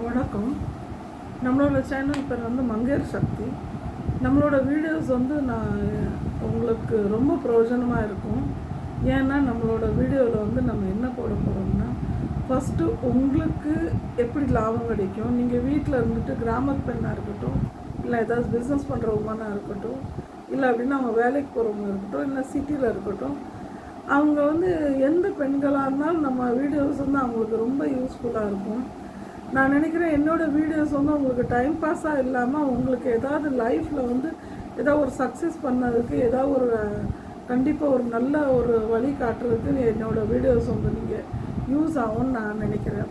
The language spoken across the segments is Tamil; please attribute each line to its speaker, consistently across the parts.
Speaker 1: வணக்கம். நம்மளோட சேனல் பேர் வந்து மங்கையர் சக்தி. நம்மளோட வீடியோஸ் வந்து உங்களுக்கு ரொம்ப பிரயோஜனமாக இருக்கும். ஏன்னா நம்மளோட வீடியோவில் வந்து நம்ம என்ன போட போகிறோம்னா, ஃபஸ்ட்டு உங்களுக்கு எப்படி லாபம் கிடைக்கும், நீங்கள் வீட்டில் இருந்துட்டு கிராமத்து பெண்ணாக இருக்கட்டும், இல்லை ஏதாவது பிஸ்னஸ் பண்ணுற உமனாக இருக்கட்டும், இல்லை அப்படின்னா அவங்க வேலைக்கு போகிறவங்க இருக்கட்டும், இல்லை சிட்டியில் இருக்கட்டும், அவங்க வந்து எந்த பெண்களாக இருந்தாலும் நம்ம வீடியோஸ் வந்து அவங்களுக்கு ரொம்ப யூஸ்ஃபுல்லாக இருக்கும். நான் நினைக்கிறேன் என்னோடய வீடியோஸ் வந்து உங்களுக்கு டைம் பாஸாக இல்லாமல் உங்களுக்கு ஏதாவது லைஃப்பில் வந்து ஏதாவது ஒரு சக்ஸஸ் பண்ணதுக்கு ஏதாவது ஒரு கண்டிப்பாக ஒரு நல்ல ஒரு வழி காட்டுறதுக்கு என்னோடய வீடியோஸ் வந்து நீங்கள் யூஸ் ஆகும்னு நான் நினைக்கிறேன்.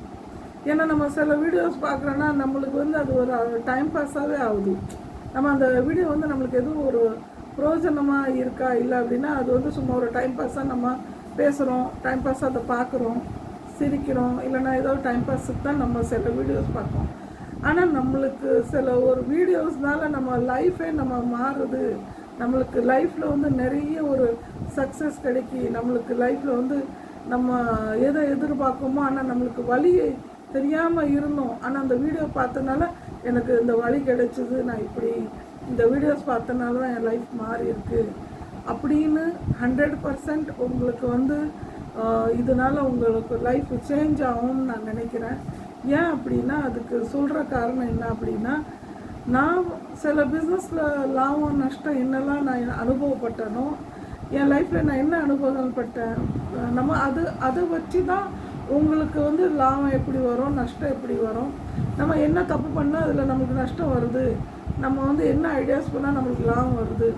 Speaker 1: ஏன்னா நம்ம சில வீடியோஸ் பார்க்குறோன்னா நம்மளுக்கு வந்து அது ஒரு டைம் பாஸாகவே ஆகுது. நம்ம அந்த வீடியோ வந்து நம்மளுக்கு எதுவும் ஒரு பிரயோஜனமாக இருக்கா இல்லை அப்படின்னா அது வந்து சும்மா ஒரு டைம் பாஸாக நம்ம பேசுகிறோம், டைம் பாஸாக அதை பார்க்குறோம், சிரிக்கிறோம், இல்லைனா ஏதோ டைம் பாஸுக்கு தான் நம்ம சில வீடியோஸ் பார்ப்போம். ஆனால் நம்மளுக்கு சில ஒரு வீடியோஸ்னால நம்ம லைஃபே நம்ம மாறுது. நம்மளுக்கு லைஃப்பில் வந்து நிறைய ஒரு சக்ஸஸ் கிடைக்கி நம்மளுக்கு லைஃப்பில் வந்து நம்ம எதை எதிர்பார்க்கோமோ ஆனால் நம்மளுக்கு வழி தெரியாமல் இருந்தோம். ஆனால் அந்த வீடியோ பார்த்தனால எனக்கு இந்த வழி கிடைச்சிது, நான் இப்படி இந்த வீடியோஸ் பார்த்தனால தான் என் லைஃப் மாறி இருக்குது அப்படின்னு 100% உங்களுக்கு வந்து இதனால் உங்களுக்கு லைஃப் சேஞ்ச் ஆகும்னு நான் நினைக்கிறேன். ஏன் அப்படின்னா அதுக்கு சொல்கிற காரணம் என்ன அப்படின்னா, நான் சில பிஸ்னஸில் லாபம் நஷ்டம் என்னெல்லாம் நான் அனுபவப்பட்டனோ, என் லைஃப்பில் நான் என்ன அனுபவம் பட்டேன், நம்ம அதை வச்சு தான் உங்களுக்கு வந்து லாபம் எப்படி வரும், நஷ்டம் எப்படி வரும், நம்ம என்ன தப்பு பண்ணால் அதில் நமக்கு நஷ்டம் வருது, நம்ம வந்து என்ன ஐடியாஸ் பண்ணால் நம்மளுக்கு லாபம் வருது,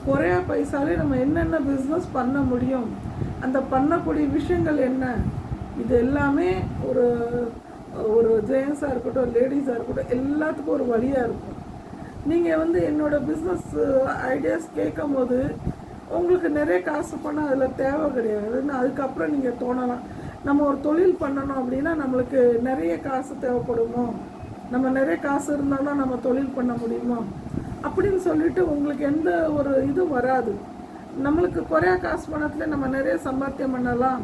Speaker 1: குறையா பைசாலே நம்ம என்னென்ன பிஸ்னஸ் பண்ண முடியும், அந்த பண்ணக்கூடிய விஷயங்கள் என்ன, இது எல்லாமே ஒரு ஒரு ஜென்ஸாக இருக்கட்டும், லேடிஸாக இருக்கட்டும், எல்லாத்துக்கும் ஒரு வழியாக இருக்கும். நீங்கள் வந்து என்னோடய பிஸ்னஸ் ஐடியாஸ் கேட்கும் போது உங்களுக்கு நிறைய காசு பண்ணால் அதில் தேவை கிடையாதுன்னு அதுக்கப்புறம் நீங்கள் தோணலாம், நம்ம ஒரு தொழில் பண்ணணும் அப்படின்னா நம்மளுக்கு நிறைய காசு தேவைப்படுமோ, நம்ம நிறைய காசு இருந்தாலும் நம்ம தொழில் பண்ண முடியுமோ அப்படின்னு சொல்லிட்டு உங்களுக்கு எந்த ஒரு இதுவும் வராது. நம்மளுக்கு குறையா காசு பணத்தில் நம்ம நிறைய சம்பாத்தியம் பண்ணலாம்,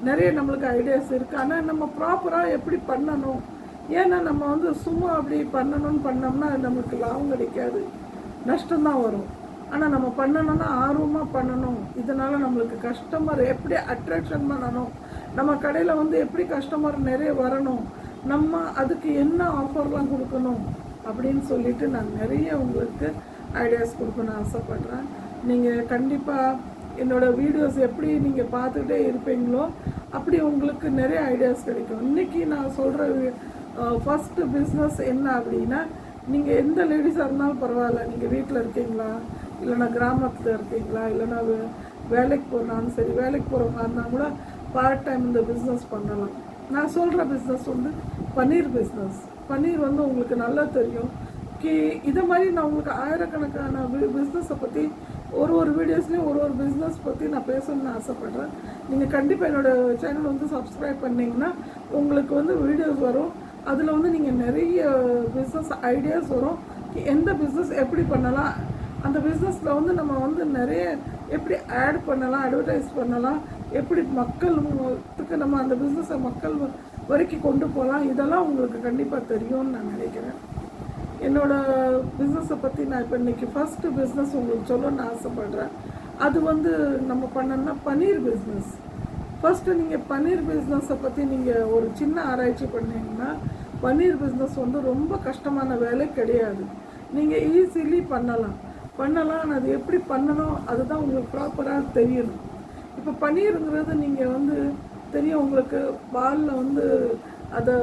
Speaker 1: நிறைய நம்மளுக்கு ஐடியாஸ் இருக்குது. ஆனால் நம்ம ப்ராப்பராக எப்படி பண்ணணும், ஏன்னா நம்ம வந்து சும்மா அப்படி பண்ணணும்னு பண்ணோம்னா நம்மளுக்கு லாபம் கிடைக்காது, நஷ்டம்தான் வரும். ஆனால் நம்ம பண்ணணும்னா ஆர்வமாக பண்ணணும். இதனால் நம்மளுக்கு கஸ்டமர் எப்படி அட்ராக்ஷன் பண்ணணும், நம்ம கடையில் வந்து எப்படி கஸ்டமர் நிறைய வரணும், நம்ம அதுக்கு என்ன ஆஃபர்லாம் கொடுக்கணும் அப்படின்னு சொல்லிட்டு நான் நிறைய உங்களுக்கு ஐடியாஸ் கொடுக்கணும்னு ஆசைப்பட்றேன். நீங்கள் கண்டிப்பாக என்னோடய வீடியோஸ் எப்படி நீங்கள் பார்த்துக்கிட்டே இருப்பீங்களோ அப்படி உங்களுக்கு நிறைய ஐடியாஸ் கிடைக்கும். இன்றைக்கி நான் சொல்கிற ஃபஸ்ட்டு பிஸ்னஸ் என்ன அப்படின்னா, நீங்கள் எந்த லேடிஸாக இருந்தாலும் பரவாயில்ல, நீங்கள் வீட்டில் இருக்கீங்களா, இல்லைனா கிராமத்தில் இருக்கீங்களா, இல்லைனா வேலைக்கு போனாலும் சரி, வேலைக்கு போகிறவங்க இருந்தால் கூட பார்ட் டைம் இந்த பிஸ்னஸ் பண்ணலாம். நான் சொல்கிற பிஸ்னஸ் வந்து பன்னீர் பிஸ்னஸ். பன்னீர் வந்து உங்களுக்கு நல்லா தெரியும். இதை மாதிரி நான் உங்களுக்கு ஆயிரக்கணக்கான பிஸ்னஸை பற்றி ஒரு வீடியோஸ்லேயும் ஒரு பிஸ்னஸ் பற்றி நான் பேசணும்னு ஆசைப்பட்றேன். நீங்கள் கண்டிப்பாக என்னோடய சேனல் வந்து சப்ஸ்கிரைப் பண்ணிங்கன்னா உங்களுக்கு வந்து வீடியோஸ் வரும். அதில் வந்து நீங்கள் நிறைய பிஸ்னஸ் ஐடியாஸ் வரும். எந்த பிஸ்னஸ் எப்படி பண்ணலாம், அந்த பிஸ்னஸில் வந்து நம்ம வந்து நிறைய எப்படி ஆட் பண்ணலாம், அட்வர்டைஸ் பண்ணலாம், எப்படி மக்களுக்கு நம்ம அந்த பிஸ்னஸை மக்கள் வரைக்கும் கொண்டு போகலாம், இதெல்லாம் உங்களுக்கு கண்டிப்பாக தெரியும்னு நான் நினைக்கிறேன். என்னோடய பிஸ்னஸை பற்றி நான் இப்போ இன்றைக்கி ஃபஸ்ட்டு பிஸ்னஸ் உங்களுக்கு சொல்லணும்னு ஆசைப்பட்றேன். அது வந்து நம்ம பண்ணோம்னா பன்னீர் பிஸ்னஸ். ஃபஸ்ட்டு நீங்கள் பன்னீர் பிஸ்னஸை பற்றி நீங்கள் ஒரு சின்ன ஆராய்ச்சி பண்ணிங்கன்னா, பன்னீர் பிஸ்னஸ் வந்து ரொம்ப கஷ்டமான வேலை கிடையாது. நீங்கள் ஈஸிலி பண்ணலாம். ஆனால் அது எப்படி பண்ணணும் அதுதான் உங்களுக்கு ப்ராப்பராக தெரியணும். இப்போ பன்னீருங்கிறது நீங்கள் வந்து தெரியும், உங்களுக்கு பாலில் வந்து அதை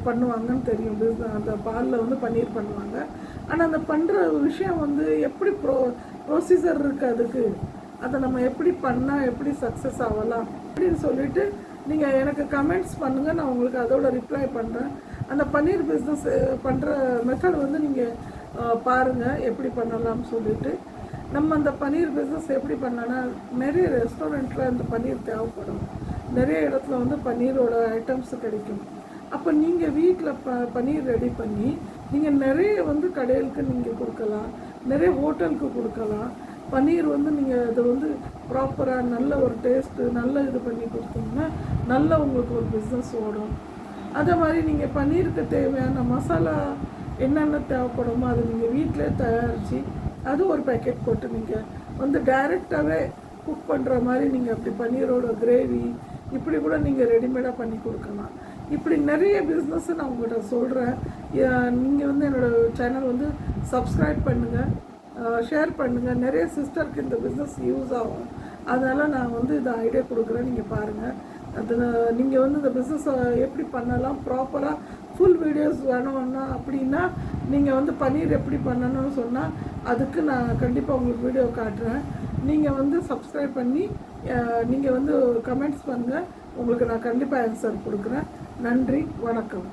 Speaker 1: பண்ணுவாங்கன்னு தெரியும், அந்த பாலில் வந்து பன்னீர் பண்ணுவாங்க. ஆனால் அந்த பண்ணுற விஷயம் வந்து எப்படி ப்ரொசீஜர் இருக்குது, அதுக்கு அதை நம்ம எப்படி பண்ணால் எப்படி சக்ஸஸ் ஆகலாம் அப்படின்னு சொல்லிட்டு நீங்கள் எனக்கு கமெண்ட்ஸ் பண்ணுங்கள், நான் உங்களுக்கு அதோட ரிப்ளை பண்ணுறேன். அந்த பன்னீர் பிஸ்னஸ் பண்ணுற மெத்தட் வந்து நீங்கள் பாருங்கள் எப்படி பண்ணலாம்னு சொல்லிட்டு. நம்ம அந்த பன்னீர் பிஸ்னஸ் எப்படி பண்ணலான்னா, நிறைய ரெஸ்டாரண்ட்டில் அந்த பன்னீர் தேவைப்படும், நிறைய இடத்துல வந்து பன்னீரோட ஐட்டம்ஸ் கிடைக்கும். அப்போ நீங்கள் வீட்டில் பன்னீர் ரெடி பண்ணி நீங்கள் நிறைய வந்து கடைகளுக்கு நீங்கள் கொடுக்கலாம், நிறைய ஹோட்டலுக்கு கொடுக்கலாம். பன்னீர் வந்து நீங்கள் அதை வந்து ப்ராப்பராக நல்ல ஒரு டேஸ்ட்டு நல்ல இது பண்ணி கொடுத்தீங்கன்னா நல்ல உங்களுக்கு ஒரு பிஸ்னஸ் ஓடும். அதே மாதிரி நீங்கள் பன்னீருக்கு தேவையான மசாலா என்னென்ன தேவைப்படுமோ அது நீங்கள் வீட்டிலே தயாரித்து அது ஒரு பேக்கெட் போட்டு நீங்கள் வந்து டைரெக்டாகவே குக் பண்ணுற மாதிரி நீங்கள் அப்படி பன்னீரோட கிரேவி இப்படி கூட நீங்கள் ரெடிமேடாக பண்ணி கொடுக்கலாம். இப்படி நிறைய பிஸ்னஸ்ஸு நான் உங்கள்கிட்ட சொல்கிறேன். நீங்கள் வந்து என்னோடய சேனல் வந்து சப்ஸ்கிரைப் பண்ணுங்கள், ஷேர் பண்ணுங்கள். நிறைய சிஸ்டருக்கு இந்த பிஸ்னஸ் யூஸ் ஆகும். அதனால் நான் வந்து இதை ஐடியா கொடுக்குறேன், நீங்கள் பாருங்கள். அது நீங்கள் வந்து இந்த பிஸ்னஸை எப்படி பண்ணலாம் ப்ராப்பராக ஃபுல் வீடியோஸ் வேணும்னா அப்படின்னா நீங்கள் வந்து பன்னீர் எப்படி பண்ணணும்னு சொன்னால் அதுக்கு நான் கண்டிப்பாக உங்களுக்கு வீடியோ காட்டுறேன். நீங்கள் வந்து சப்ஸ்கிரைப் பண்ணி நீங்கள் வந்து கமெண்ட்ஸ் பண்ணுங்கள், உங்களுக்கு நான் கண்டிப்பாக ஆன்சர் கொடுக்குறேன். நன்றி, வணக்கம்.